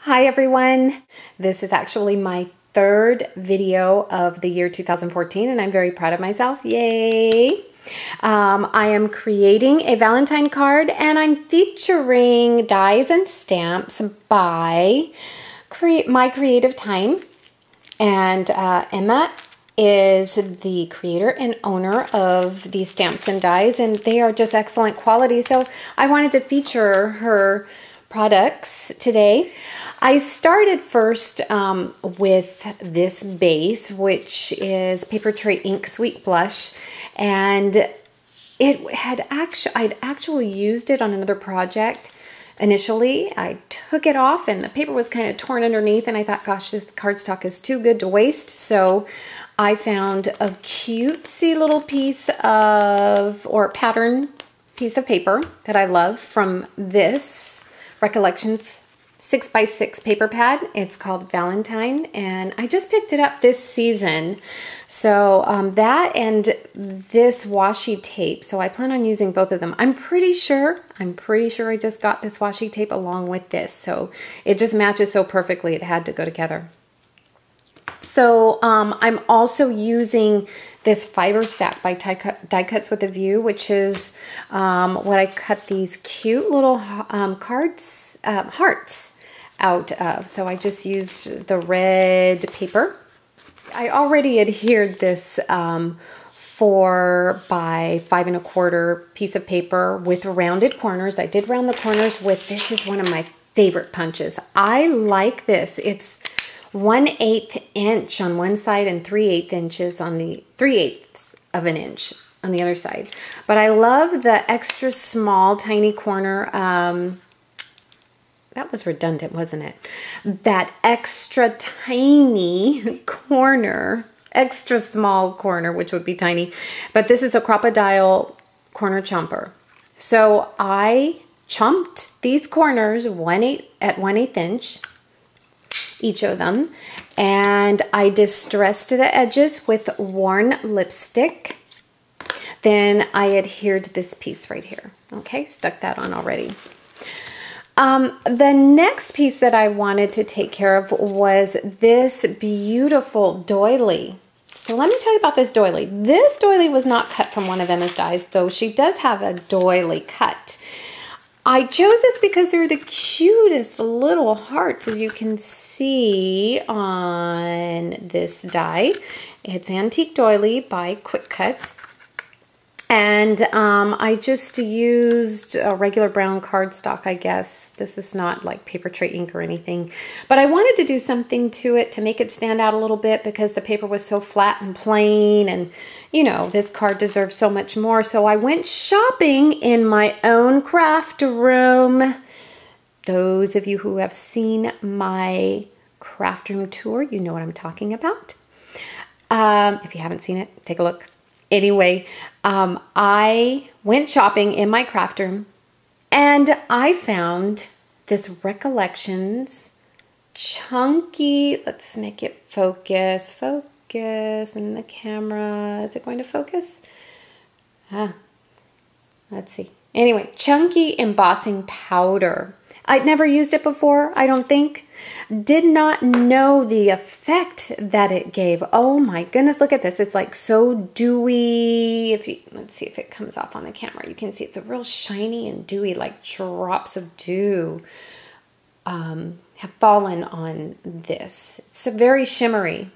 Hi everyone. This is actually my third video of the year 2014 and I'm very proud of myself. Yay! I am creating a Valentine card and I'm featuring dies and stamps by My Creative Time. And Emma is the creator and owner of these stamps and dies, and they are just excellent quality. So I wanted to feature her products today. I started first with this base, which is Paper Tray Ink Sweet Blush, and I'd actually used it on another project. Initially, I took it off and the paper was kind of torn underneath, and I thought, gosh, this cardstock is too good to waste. So I found a cutesy little piece of, or pattern piece of paper that I love from this Recollections 6x6 paper pad. It's called Valentine, and I just picked it up this season. So that and this washi tape. So I plan on using both of them. I'm pretty sure I just got this washi tape along with this. So it just matches so perfectly. It had to go together. So I'm also using this fiber stack by Die Cuts with a View, which is what I cut these cute little hearts out of. So I just used the red paper. I already adhered this 4 by 5 1/4 piece of paper with rounded corners. I did round the corners with, this is one of my favorite punches. I like this. It's 1/8 inch on one side and 3/8 inches on the 3/8 of an inch on the other side. But I love the extra small, tiny corner. That was redundant, wasn't it? That extra tiny corner, extra small corner, which would be tiny. But this is a crocodile corner chomper. So I chomped these corners at 1/8 inch, each of them. And I distressed the edges with worn lipstick. Then I adhered this piece right here. Okay, stuck that on already. The next piece that I wanted to take care of was this beautiful doily. So let me tell you about this doily. This doily was not cut from one of Emma's dies, though she does have a doily cut. I chose this because they're the cutest little hearts, as you can see on this die. It's Antique Doily by Quick Cuts. And I just used a regular brown cardstock, I guess. This is not like paper tray ink or anything. But I wanted to do something to it to make it stand out a little bit because the paper was so flat and plain. And, you know, this card deserves so much more. So I went shopping in my own craft room. Those of you who have seen my craft room tour, you know what I'm talking about. If you haven't seen it, take a look. Anyway, I went shopping in my craft room and I found this Recollections chunky, let's make it focus in the camera. Is it going to focus? Let's see. Anyway, chunky embossing powder. I'd never used it before, I don't think. Did not know the effect that it gave. Oh my goodness, look at this. It's like so dewy. Let's see if it comes off on the camera. You can see it's a real shiny and dewy, like drops of dew have fallen on this. It's very shimmery.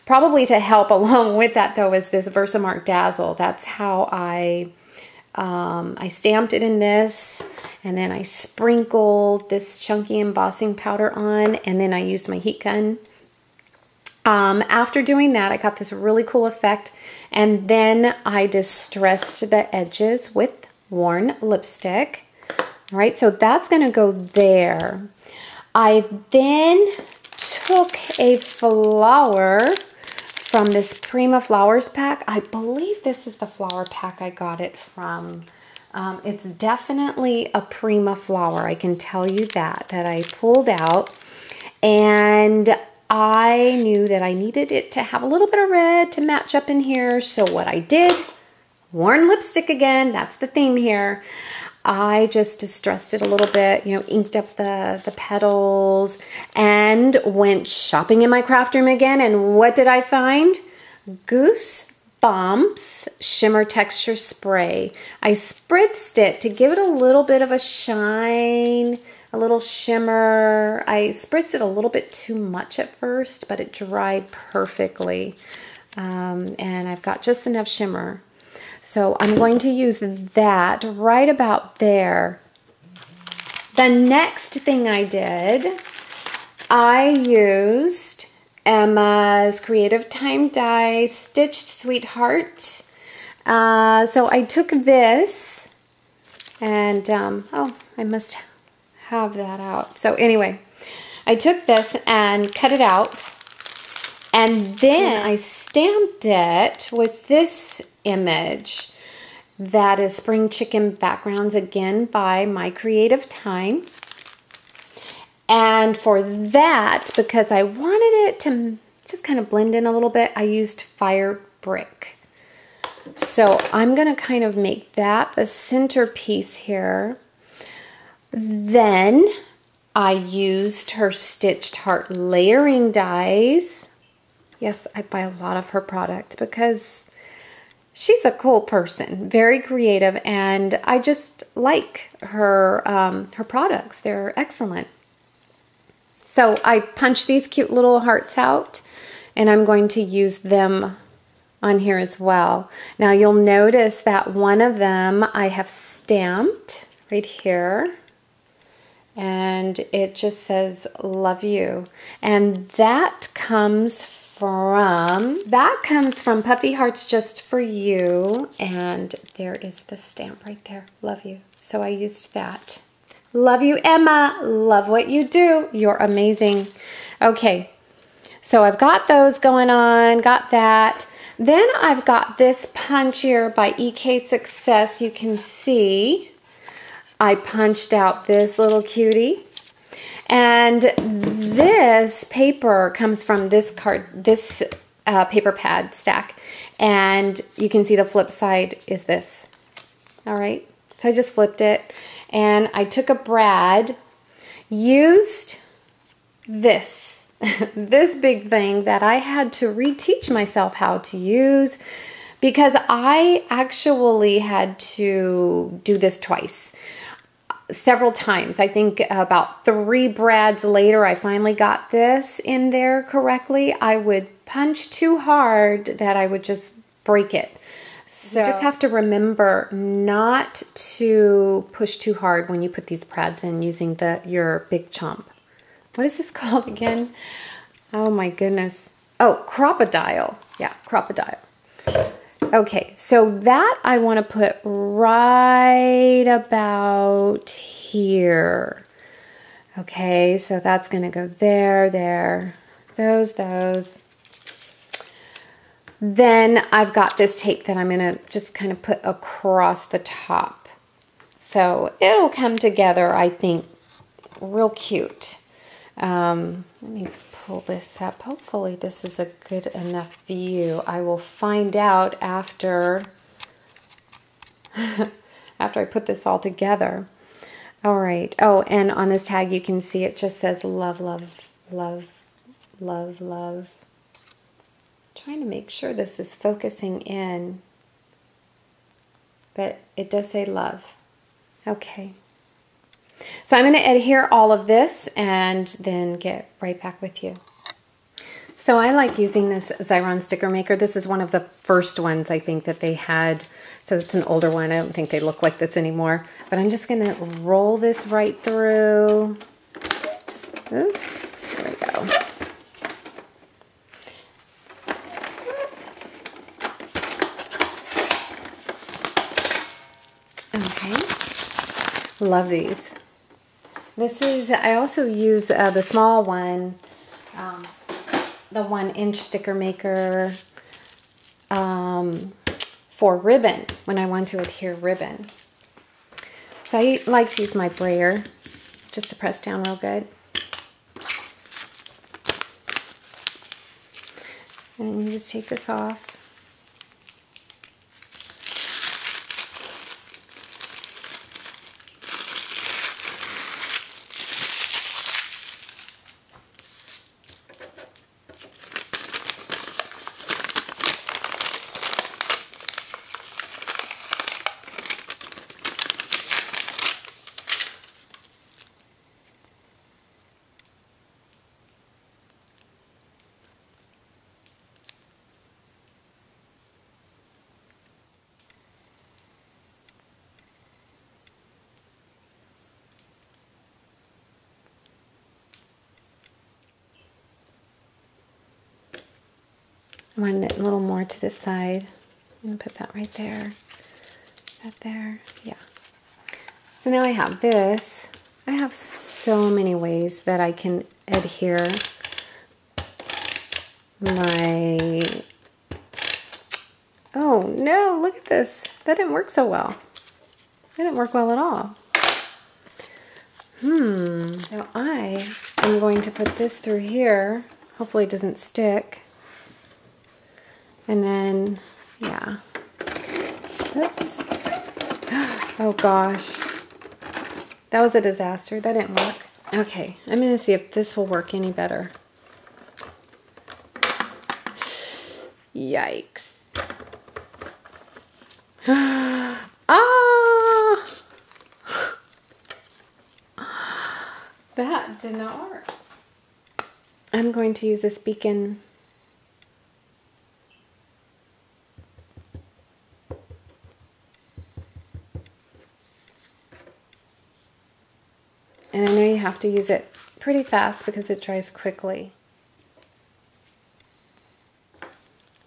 Probably to help along with that though is this Versamark Dazzle. That's how I stamped it in this, and then I sprinkled this chunky embossing powder on, and then I used my heat gun. After doing that, I got this really cool effect, and then I distressed the edges with worn lipstick. All right, so that's gonna go there. I then took a flower from this Prima Flowers pack. I believe this is the flower pack I got it from. It's definitely a Prima flower. I can tell you that I pulled out. And I knew that I needed it to have a little bit of red to match up in here. So what I did, worn lipstick again, that's the theme here. I just distressed it a little bit, you know, inked up the petals, and went shopping in my craft room again. And what did I find? Goosebumps Shimmer Texture Spray. I spritzed it to give it a little bit of a shine, a little shimmer. I spritzed it a little bit too much at first, but it dried perfectly. And I've got just enough shimmer. So I'm going to use that right about there. The next thing I did, I used Emma's Creative Time Die Stitched Sweetheart. So I took this and, oh, I must have that out. So anyway, I took this and cut it out, and then I stamped it with this image that is Spring Chicken Backgrounds, again by My Creative Time. And for that, because I wanted it to just kind of blend in a little bit, I used Fire Brick. So I'm going to kind of make that the centerpiece here. Then I used her Stitched Heart layering dies. Yes, I buy a lot of her product because she's a cool person, very creative, and I just like her her products. They're excellent. So I punched these cute little hearts out, and I'm going to use them on here as well. Now you'll notice that one of them I have stamped right here, and it just says love you, and that comes from Puffy Hearts Just For You, and there is the stamp right there, love you. So I used that. Love you, Emma. Love what you do. You're amazing. Okay, so I've got those going on, got that. Then I've got this punch here by EK Success. You can see I punched out this little cutie. And this paper comes from this paper pad stack. And you can see the flip side is this. All right, so I just flipped it. And I took a brad, used this, this big thing that I had to reteach myself how to use, because I actually had to do this twice, several times. I think about 3 brads later, I finally got this in there correctly. I would punch too hard that I would just break it. So you just have to remember not to push too hard when you put these brads in using your big chomp. What is this called again? Oh my goodness. Oh, crocodile. Yeah, crocodile. Okay, so that I want to put right about here. Okay, so that's going to go there, there, those. Then I've got this tape that I'm going to just kind of put across the top. So it'll come together, I think, real cute. Let me pull this up. Hopefully this is a good enough view. I will find out after, after I put this all together. All right. Oh, and on this tag you can see it just says love, love, love, love, love. Trying to make sure this is focusing in, but it does say love. Okay, so I'm going to adhere all of this and then get right back with you. So I like using this Xyron sticker maker. This is one of the first ones I think that they had, so it's an older one. I don't think they look like this anymore, but I'm just going to roll this right through. Oops, there we go. Okay, love these. This is, I also use the small one, the 1-inch sticker maker for ribbon, when I want to adhere ribbon. So I like to use my brayer just to press down real good. And you just take this off. One a little more to this side. I'm going to put that right there. That there. Yeah. So now I have this. I have so many ways that I can adhere my... Oh no, look at this. That didn't work so well. That didn't work well at all. So I am going to put this through here. Hopefully it doesn't stick. And then, yeah. Oops. Oh gosh. That was a disaster. That didn't work. Okay, I'm going to see if this will work any better. Yikes. Ah! That did not work. I'm going to use this beacon. And I know you have to use it pretty fast because it dries quickly.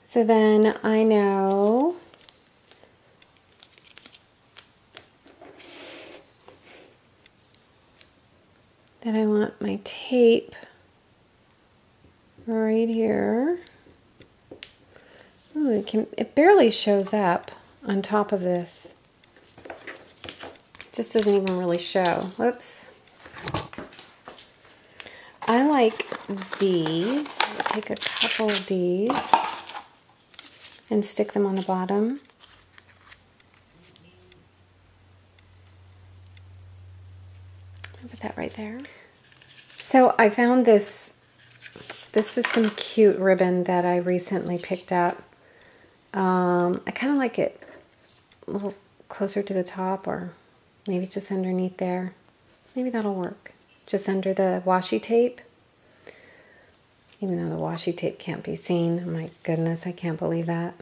So then I know that I want my tape right here. Ooh, it barely shows up on top of this. It just doesn't even really show. Whoops. I like these. I'll take a couple of these and stick them on the bottom. I'll put that right there. So I found this. This is some cute ribbon that I recently picked up. I kind of like it a little closer to the top, or maybe just underneath there. Maybe that'll work. Just under the washi tape. Even though the washi tape can't be seen. Oh my goodness, I can't believe that.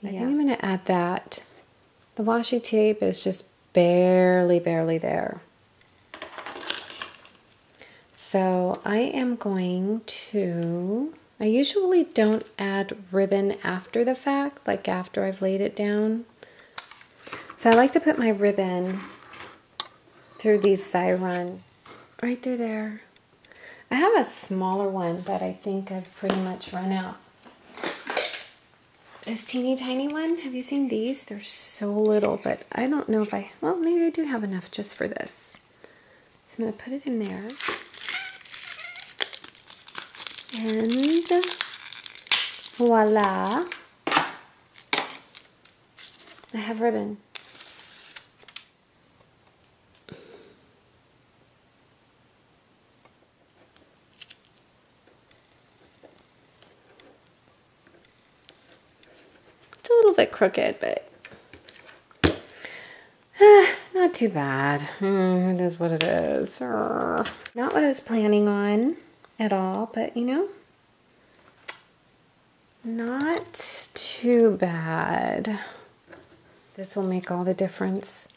I think I'm going to add that. The washi tape is just barely there. So I am going to... I usually don't add ribbon after the fact, like after I've laid it down. So I like to put my ribbon through these Xyron right through there. I have a smaller one that I think I've pretty much run out. This teeny tiny one, have you seen these? They're so little, but I don't know if I, well, maybe I do have enough just for this. So I'm going to put it in there. And voila, I have ribbon. It's a little bit crooked, but not too bad. It is what it is. Not what I was planning on at all, but you know, not too bad. This will make all the difference.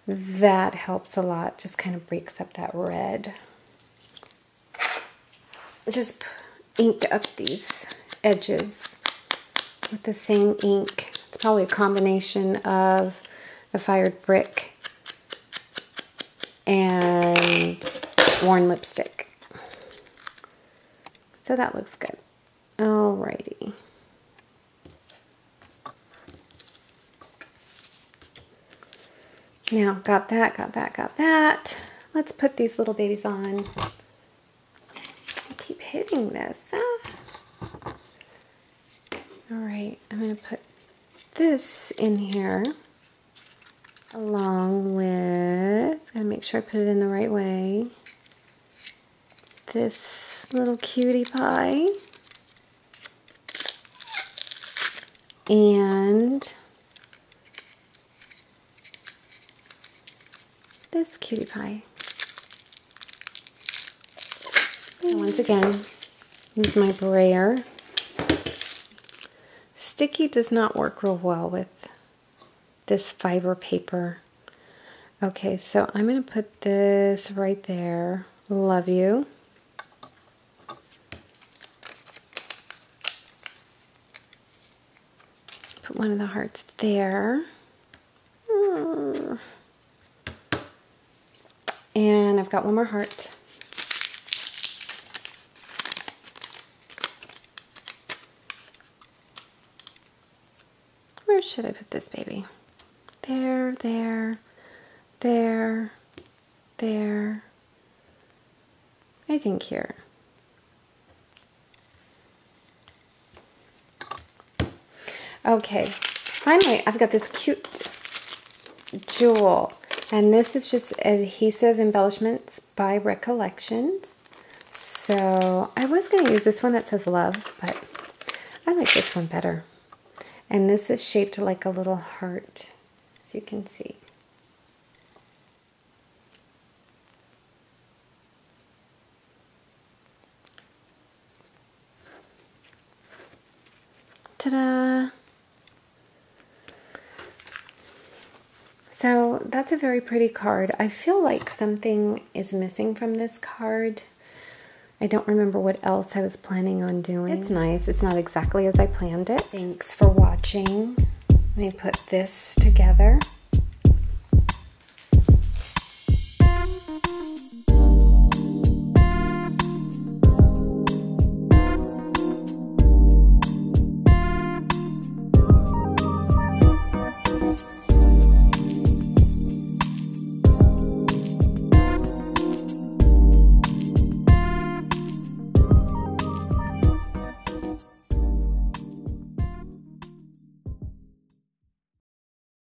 That helps a lot. Just kind of breaks up that red. Just ink up these edges with the same ink. It's probably a combination of the fired brick and worn lipstick. So that looks good. Alrighty. Now, got that. Let's put these little babies on. I keep hitting this. Alright, I'm going to put this in here along with, gotta make sure I put it in the right way, this little cutie pie and this cutie pie. And once again, use my brayer. Sticky does not work real well with this fiber paper. Okay, so I'm going to put this right there. Love you. Put one of the hearts there. And I've got one more heart. Where should I put this baby? There, there, there, there. I think here. Okay, finally I've got this cute jewel, and this is just adhesive embellishments by Recollections. So I was going to use this one that says love, but I like this one better. And this is shaped like a little heart, as you can see. Ta-da! So that's a very pretty card. I feel like something is missing from this card. I don't remember what else I was planning on doing. It's nice. It's not exactly as I planned it. Thanks for watching. Let me put this together.